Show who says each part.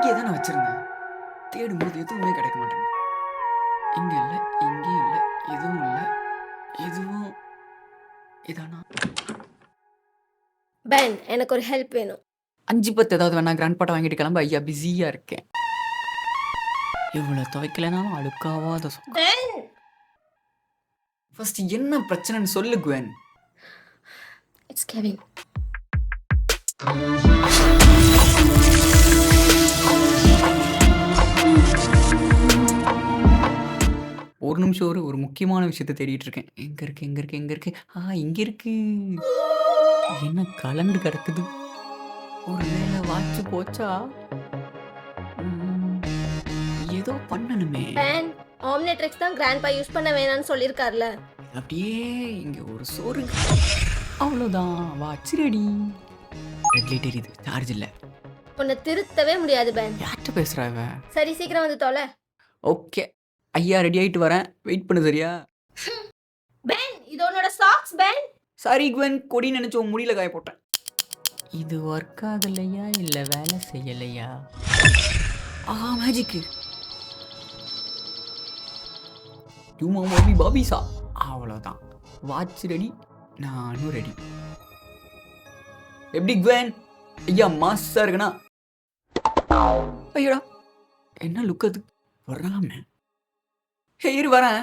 Speaker 1: இங்கே தானே வச்சிருந்தேன். தேடும்போது எதுவுமே கிடைக்க மாட்டேங்குது. இங்க இல்ல, இங்கேயும் இல்ல, எதுவும் இல்ல. எதுவும் இதானா?
Speaker 2: பென், எனக்கு ஒரு ஹெல்ப் வேணும்.
Speaker 1: 5 10 ஏதாவது வேணா கிராண்ட்பாட்ட வாங்கிட்டு கிளம்ப. ஐயா பிஸியா இருக்கேன். இவ்வளவு துவைக்கலனாலும் அழுக்காவாத சொக்கா.
Speaker 2: பென்,
Speaker 1: ஃபர்ஸ்ட் என்ன பிரச்சனைன்னு சொல்லு குவென்.
Speaker 2: It's Kevin.
Speaker 1: ஒரு நிமிஷம் ஒரு முக்கியமான விஷயத்த தேடிட்டு இருக்கேன். எங்க இருக்கு எங்க இருக்கு எங்க இருக்கு? இங்க இருக்கு. என்ன கலண்டு கிடக்குது? ஒருவேளை வாட்ச் போச்சா? ம், ஏதோ பண்ணணுமே.
Speaker 2: பென், ஆம்னிட்ரிக்ஸ் தான் கிராண்ட்பா யூஸ் பண்ண வேணாம்னு சொல்லியிருக்கார்ல.
Speaker 1: அப்படியே இங்க ஒரு சோறு. அவ்வளோதான், வாட்ச் ரெடி. ரெட் லைட் எரியுது, சார்ஜ் இல்ல.
Speaker 2: உன்னை திருத்தவே முடியாது பென்.
Speaker 1: யார்கிட்ட பேசுறா இவ?
Speaker 2: சரி, சீக்கிரம் வந்து தொலை.
Speaker 1: ஓகே ஐயா, ரெடி ஆயிட்டு வரேன். வெயிட் பண்ணு சரியா?
Speaker 2: பென், இது உன்னோட சாக்ஸ் பென்.
Speaker 1: சாரி குவென், கொடி நினைச்சு உன் முடியல காய போட்டேன். இது ஒர்க் ஆகலையா இல்ல வேலை செய்யலையா? மேஜிக். யூமா மோபி பாபிசா. அவ்வளோதான், வாட்ச் ரெடி, நானும் ரெடி. எப்படி குவென்? ஐயா மாஸ்டா இருக்குண்ணா. ஐயோடா, என்ன லுக் அது? வராம இரு வரேன்.